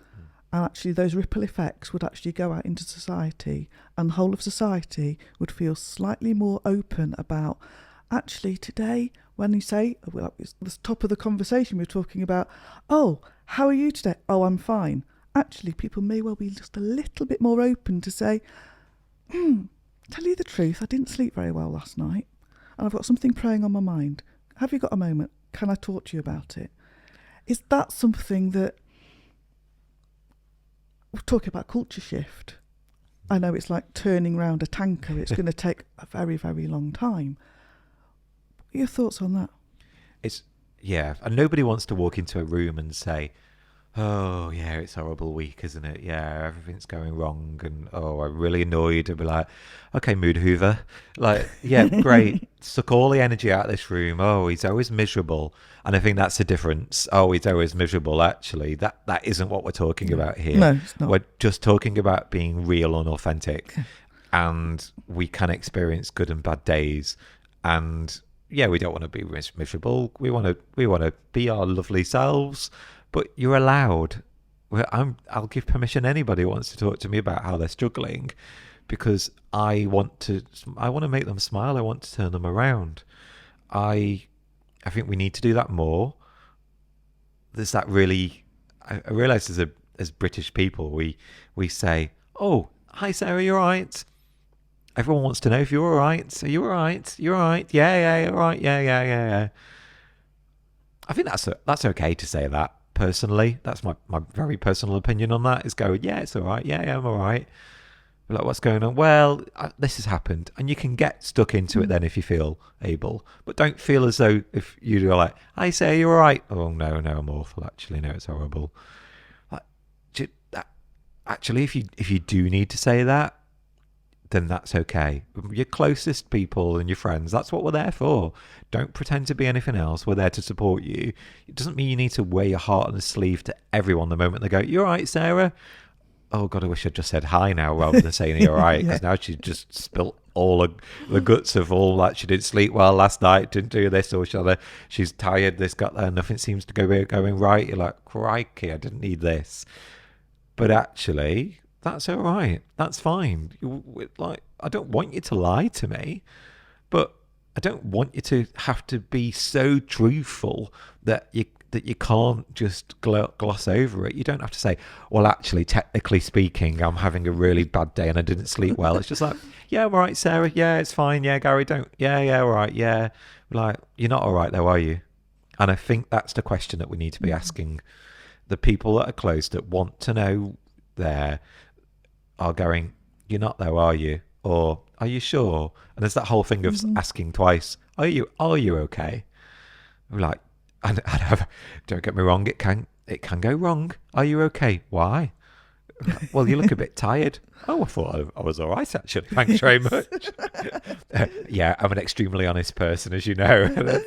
and actually those ripple effects would actually go out into society, and the whole of society would feel slightly more open about, actually today, when you say, well, it's the top of the conversation, we're talking about, oh, how are you today? Oh, I'm fine. Actually, people may well be just a little bit more open to say, tell you the truth, I didn't sleep very well last night and I've got something preying on my mind. Have you got a moment? Can I talk to you about it? Is that something that, we're talking about culture shift. I know it's like turning round a tanker. It's going to take a very, very long time. What are your thoughts on that? And nobody wants to walk into a room and say, oh yeah, it's a horrible week, isn't it? Yeah, everything's going wrong, and oh, I'm really annoyed. And be like, okay, mood hoover, like, yeah, great, suck all the energy out of this room. Oh, he's always miserable, and I think that's the difference. Oh, he's always miserable. Actually, that isn't what we're talking about here. No, it's not. We're just talking about being real and authentic, and we can experience good and bad days, and yeah, we don't want to be miserable. We want to be our lovely selves. But you're allowed. I'll give permission to anybody who wants to talk to me about how they're struggling, because I want to make them smile. I want to turn them around. I think we need to do that more. There's that really. I realise as British people, we say, "Oh, hi Sarah, you're right." Everyone wants to know if you're all right. Are you all right? You're all right. Yeah, you're all right. Yeah. I think that's okay to say that. Personally, that's my very personal opinion on that, is go, yeah, it's all right. Yeah, I'm all right. Like, what's going on? Well, this has happened. And you can get stuck into it then if you feel able. But don't feel as though if you're like, I say you're all right. Oh, no, I'm awful. Actually, no, it's horrible. Actually, if you do need to say that, then that's okay. Your closest people and your friends, that's what we're there for. Don't pretend to be anything else. We're there to support you. It doesn't mean you need to wear your heart on the sleeve to everyone the moment they go, you're right, Sarah. Oh God, I wish I'd just said hi now rather than saying you're right, because now she just spilt all the guts of all that. She didn't sleep well last night, didn't do this or she's tired, this got there, nothing seems to go going right. You're like, crikey, I didn't need this. But actually, that's all right. That's fine. Like, I don't want you to lie to me, but I don't want you to have to be so truthful that you can't just gloss over it. You don't have to say, well, actually, technically speaking, I'm having a really bad day and I didn't sleep well. It's just like, yeah, all right, Sarah. Yeah, it's fine. Yeah, Gary, don't. Yeah, all right. Yeah. Like, you're not all right though, are you? And I think that's the question that we need to be asking the people that are close, that want to know are going, you're not though, are you? Or are you sure? And there's that whole thing of asking twice, are you okay? I'm like, don't get me wrong, it can go wrong. Are you okay? Why? Well, you look a bit tired. Oh, I thought I was all right, actually. Thanks very much. Yeah, I'm an extremely honest person, as you know.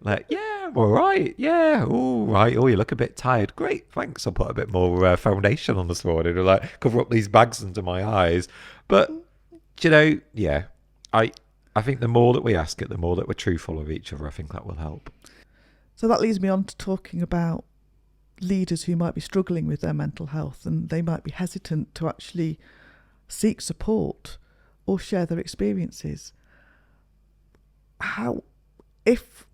Like, yeah, I'm all right. Yeah, all right. Oh, you look a bit tired. Great, thanks. I'll put a bit more foundation on this morning, or like cover up these bags under my eyes. But yeah, I think the more that we ask it, the more that we're truthful with each other, I think that will help. So that leads me on to talking about leaders who might be struggling with their mental health, and they might be hesitant to actually seek support or share their experiences. If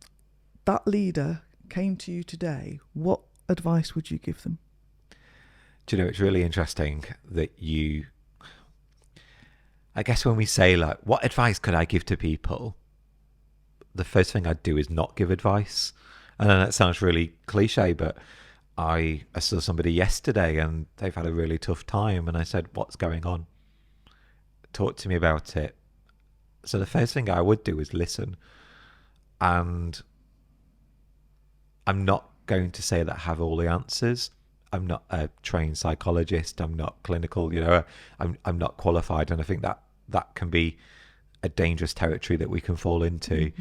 that leader came to you today, what advice would you give them? Do you know, it's really interesting that I guess when we say, like, what advice could I give to people? The first thing I'd do is not give advice. And that sounds really cliche, but I saw somebody yesterday and they've had a really tough time. And I said, what's going on? Talk to me about it. So the first thing I would do is listen. And I'm not going to say that I have all the answers. I'm not a trained psychologist. I'm not clinical. I'm not qualified, and I think that can be a dangerous territory that we can fall into.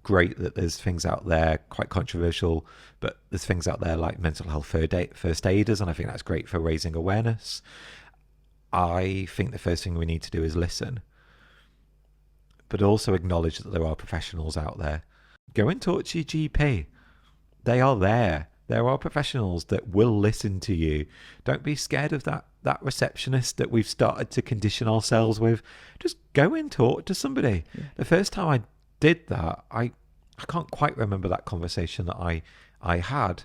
Great that there's things out there, quite controversial, but there's things out there like mental health first aiders, and I think that's great for raising awareness. I think the first thing we need to do is listen, but also acknowledge that there are professionals out there. Go and talk to your GP. They are there. There are professionals that will listen to you. Don't be scared of that receptionist that we've started to condition ourselves with. Just go and talk to somebody. Yeah. The first time I did that, I can't quite remember that conversation that I had.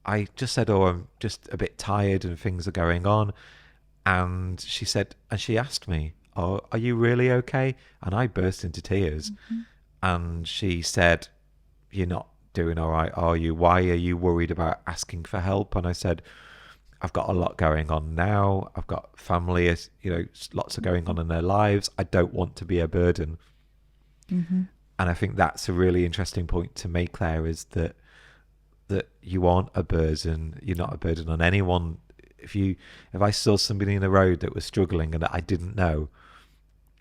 I just said, oh, I'm just a bit tired and things are going on. And she asked me, oh, are you really okay? And I burst into tears. And she said, you're not doing all right, are you? Why are you worried about asking for help? And I said, I've got a lot going on now. I've got family, lots are going on in their lives. I don't want to be a burden. And I think that's a really interesting point to make there, is that you aren't a burden. You're not a burden on anyone. If I saw somebody in the road that was struggling and that I didn't know,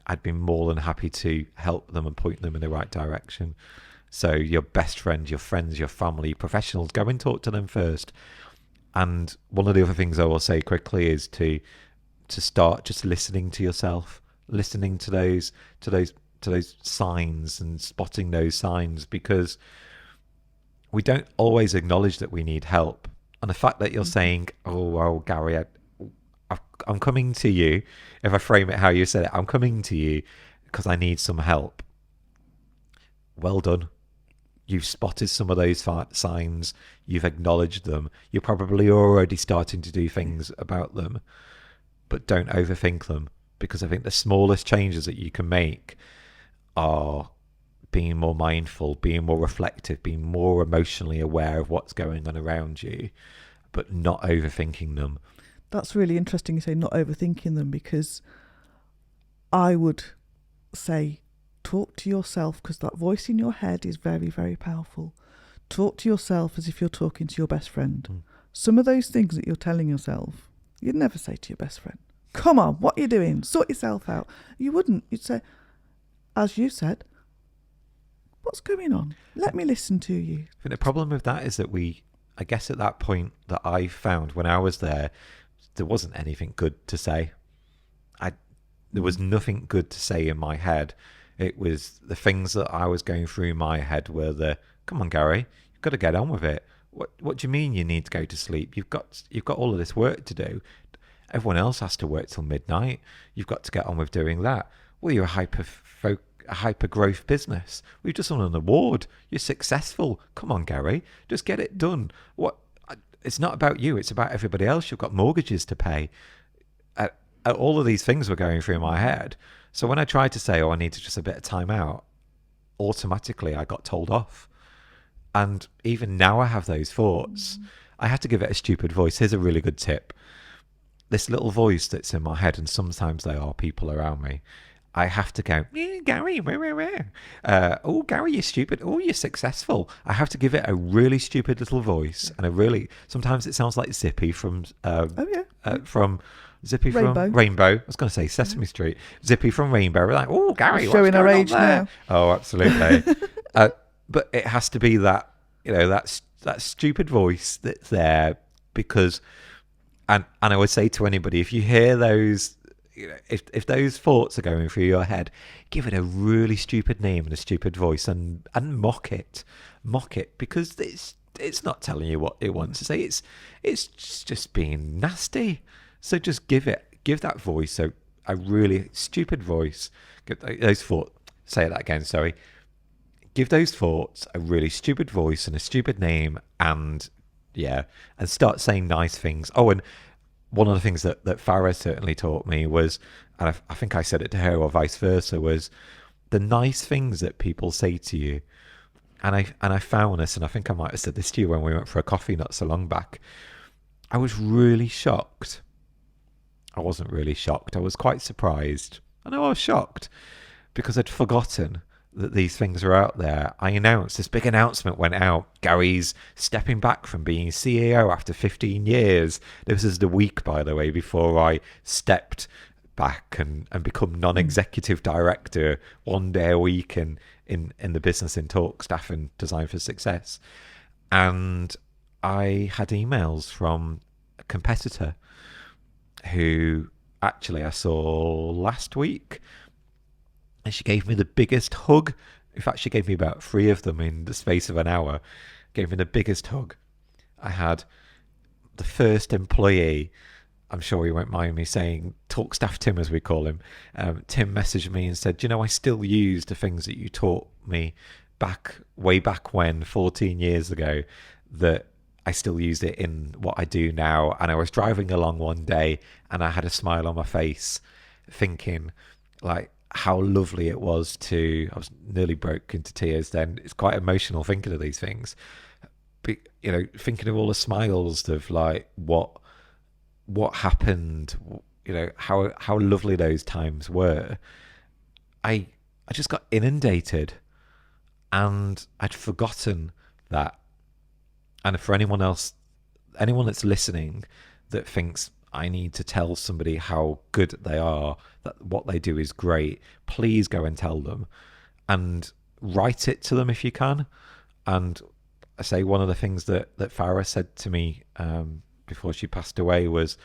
I'd be more than happy to help them and point them in the right direction. So your best friend, your friends, your family, professionals, go and talk to them first. And one of the other things I will say quickly is to start just listening to yourself, listening to those signs and spotting those signs, because we don't always acknowledge that we need help. And the fact that you're saying, oh, well, Gary, I'm coming to you, if I frame it how you said it, I'm coming to you because I need some help. Well done. You've spotted some of those signs. You've acknowledged them. You're probably already starting to do things about them, but don't overthink them, because I think the smallest changes that you can make are being more mindful, being more reflective, being more emotionally aware of what's going on around you, but not overthinking them. That's really interesting you say not overthinking them, because I would say talk to yourself, because that voice in your head is very, very powerful. Talk to yourself as if you're talking to your best friend. Some of those things that you're telling yourself, you'd never say to your best friend. Come on, what are you doing? Sort yourself out. You wouldn't. You'd say, as you said, what's going on? Let me listen to you. I think the problem with that is that I guess at that point that I found when I was there wasn't anything good to say. There was nothing good to say in my head. It was the things that I was going through in my head were come on, Gary, you've got to get on with it. What do you mean you need to go to sleep? You've got all of this work to do. Everyone else has to work till midnight. You've got to get on with doing that. Well, you're a hyper growth business. We've just won an award. You're successful. Come on, Gary, just get it done. It's not about you. It's about everybody else. You've got mortgages to pay. All of these things were going through my head. So when I tried to say, I needed just a bit of time out, automatically I got told off. And even now I have those thoughts. I had to give it a stupid voice. Here's a really good tip. This little voice that's in my head, and sometimes there are people around me, I have to go, Gary, oh, Gary, you're stupid. Oh, you're successful. I have to give it a really stupid little voice, and sometimes it sounds like Zippy from Zippy Rainbow. From Rainbow. I was going to say Sesame Street. Zippy from Rainbow. We're like, oh, Gary, showing what's our going age on there? now. Oh, absolutely. But it has to be that stupid voice that's there, because, and I would say to anybody, if you hear those, if those thoughts are going through your head, give it a really stupid name and a stupid voice, and mock it, because it's not telling you what it wants to say. It's just being nasty. So just give that voice a really stupid voice. Give those thoughts. Say that again. Sorry. Give those thoughts a really stupid voice and a stupid name, and start saying nice things. Oh, and one of the things that Farah certainly taught me was, and I think I said it to her or vice versa, was the nice things that people say to you. And I found this, and I think I might have said this to you when we went for a coffee not so long back. I was really shocked. I wasn't really shocked. I was quite surprised. I know I was shocked because I'd forgotten that these things are out there, I announced, this big announcement went out. Gary's stepping back from being CEO after 15 years. This is the week, by the way, before I stepped back and become non-executive director 1 day a week in the business in talk, staff and design for success. And I had emails from a competitor who actually I saw last week, and she gave me the biggest hug. In fact, she gave me about 3 of them in the space of an hour. Gave me the biggest hug. I had the first employee, I'm sure he won't mind me saying, Talk Staff Tim as we call him. Tim messaged me and said, I still use the things that you taught me way back when, 14 years ago, that I still use it in what I do now. And I was driving along one day and I had a smile on my face thinking like how lovely it was I was nearly broke into tears then. It's quite emotional thinking of these things. But, thinking of all the smiles of like what happened, how lovely those times were. I just got inundated and I'd forgotten that. And for anyone that's listening that thinks I need to tell somebody how good they are, that what they do is great, please go and tell them and write it to them if you can. And I say one of the things that Farah said to me before she passed away was,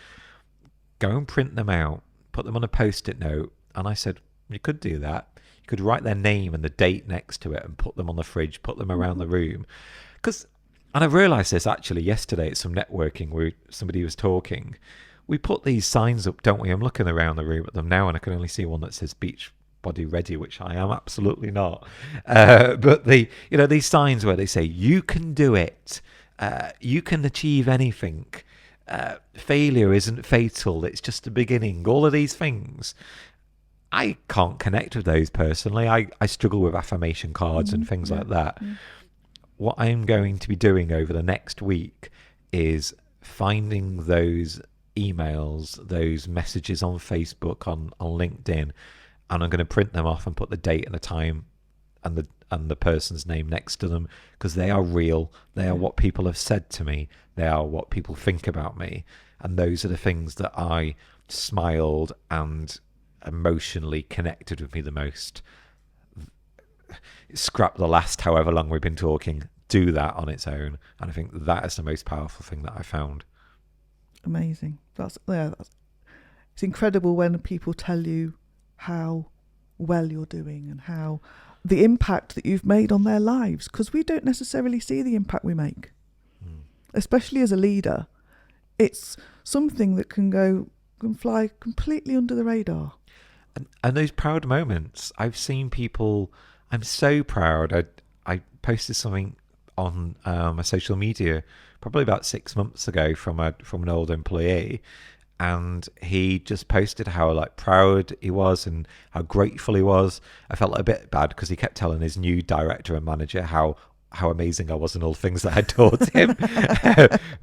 go and print them out, put them on a post-it note. And I said, you could do that. You could write their name and the date next to it and put them on the fridge, put them around the room. And I realised this actually yesterday at some networking where somebody was talking. We put these signs up, don't we? I'm looking around the room at them now and I can only see one that says Beach Body Ready, which I am absolutely not. But these signs where they say, you can do it. You can achieve anything. Failure isn't fatal. It's just the beginning. All of these things. I can't connect with those personally. I struggle with affirmation cards and things like that. Yeah. What I'm going to be doing over the next week is finding those emails, those messages on Facebook, on LinkedIn, and I'm going to print them off and put the date and the time and the person's name next to them, because they are real. They are what people have said to me. They are what people think about me. And those are the things that I smiled and emotionally connected with me the most. Scrap the last however long we've been talking, do that on its own, and I think that is the most powerful thing that I found. Amazing. It's incredible when people tell you how well you're doing and how the impact that you've made on their lives, because we don't necessarily see the impact we make. Especially as a leader, it's something that can fly completely under the radar. And those proud moments, I've seen people. I'm so proud. I posted something on my social media probably about 6 months ago from an old employee, and he just posted how like proud he was and how grateful he was. I felt a bit bad because he kept telling his new director and manager how amazing I was and all the things that I taught him.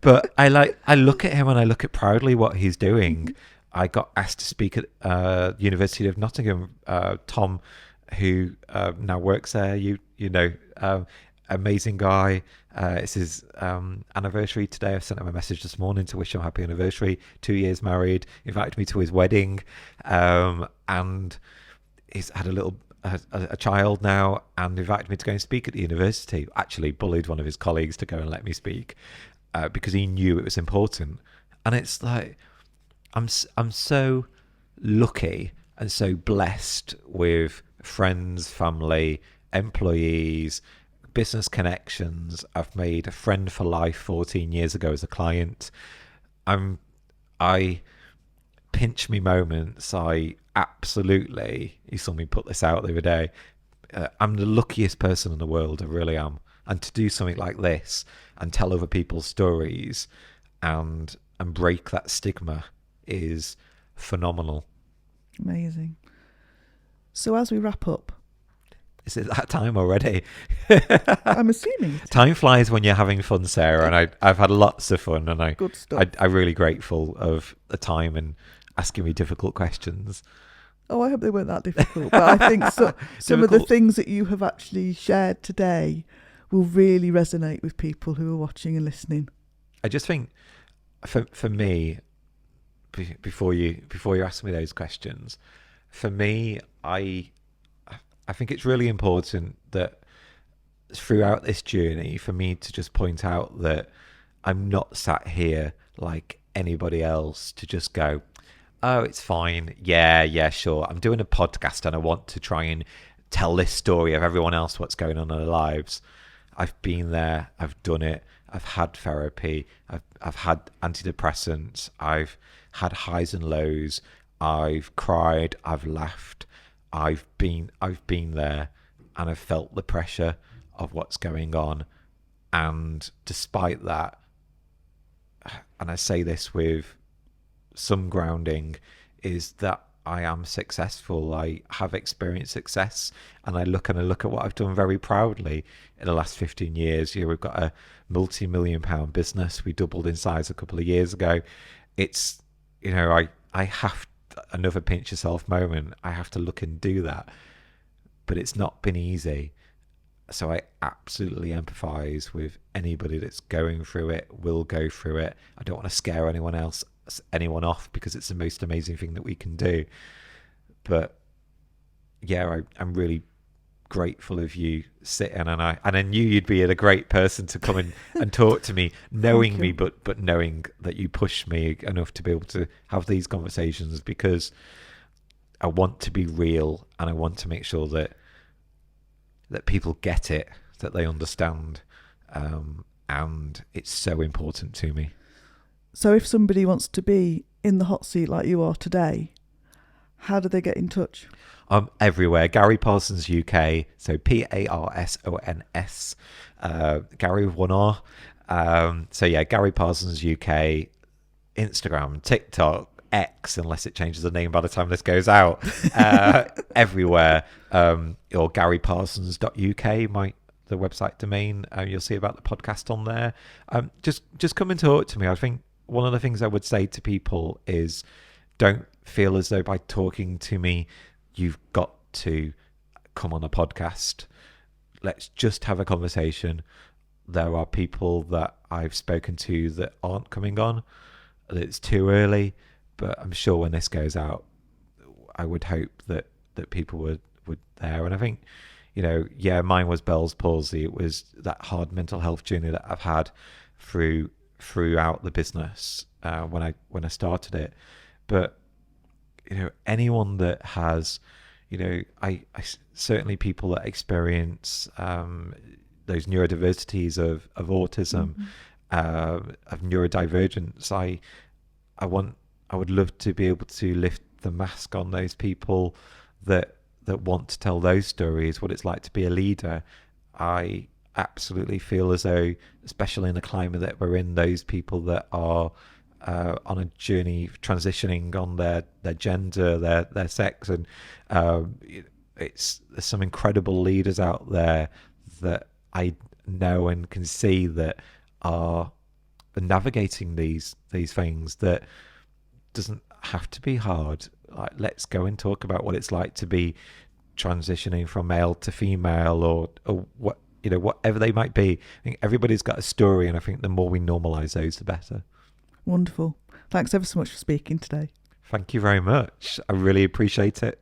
But I look at him and I look at proudly what he's doing. I got asked to speak at University of Nottingham. Tom, who now works there, amazing guy. It's his anniversary today. I sent him a message this morning to wish him happy anniversary. 2 years married. Invited me to his wedding, and he's had a child now, and invited me to go and speak at the university. Actually bullied one of his colleagues to go and let me speak because he knew it was important. And it's like I'm so lucky and so blessed with friends, family, employees, business connections. I've made a friend for life 14 years ago as a client. I pinch me moments. You saw me put this out the other day. I'm the luckiest person in the world. I really am. And to do something like this and tell other people's stories and break that stigma is phenomenal. Amazing. So as we wrap up, is it that time already? I'm assuming time flies when you're having fun, Sarah, and I've had lots of fun, and good stuff. I'm really grateful of the time and asking me difficult questions. Oh, I hope they weren't that difficult. But I think some of the Difficult. things that you have actually shared today will really resonate with people who are watching and listening. I just think for me, before you ask me those questions, for me, I think it's really important that throughout this journey, for me to just point out that I'm not sat here like anybody else to just go, oh, it's fine. Yeah, sure. I'm doing a podcast and I want to try and tell this story of everyone else, what's going on in their lives. I've been there. I've done it. I've had therapy. I've had antidepressants. I've had highs and lows. I've cried. I've laughed. I've been there, and I've felt the pressure of what's going on. And despite that, and I say this with some grounding, is that I am successful. I have experienced success, and I look at what I've done very proudly in the last 15 years. We've got a multi-million-pound business. We doubled in size a couple of years ago. It's, I have another pinch yourself moment. I have to look and do that, but it's not been easy. So I absolutely empathize with anybody that's going through it, will go through it. I don't want to scare anyone off, because it's the most amazing thing that we can do. But yeah, I'm really grateful of you sitting, and I knew you'd be a great person to come in and talk to me, knowing me, but knowing that you push me enough to be able to have these conversations, because I want to be real, and I want to make sure that people get it, that they understand, and it's so important to me. So if somebody wants to be in the hot seat like you are today, how do they get in touch? Everywhere. Gary Parsons UK, so Parsons, Gary with one R. So yeah, Gary Parsons UK, Instagram, TikTok, X, unless it changes the name by the time this goes out, everywhere, or garyparsons.uk, the website domain. You'll see about the podcast on there. Just come and talk to me. I think one of the things I would say to people is, don't feel as though by talking to me you've got to come on a podcast. Let's just have a conversation. There are people that I've spoken to that aren't coming on. It's too early, but I'm sure when this goes out, I would hope that people would there. And I think, mine was Bell's palsy. It was that hard mental health journey that I've had throughout the business when I started it. But anyone that has, I certainly people that experience those neurodiversities of autism, of neurodivergence. I would love to be able to lift the mask on those people that want to tell those stories, what it's like to be a leader. I absolutely feel as though, especially in the climate that we're in, those people that are on a journey transitioning on their gender, their sex, and there's some incredible leaders out there that I know and can see that are navigating these things. That doesn't have to be hard. Like, let's go and talk about what it's like to be transitioning from male to female, or what, whatever they might be. I think everybody's got a story, and I think the more we normalize those, the better. Wonderful. Thanks ever so much for speaking today. Thank you very much. I really appreciate it.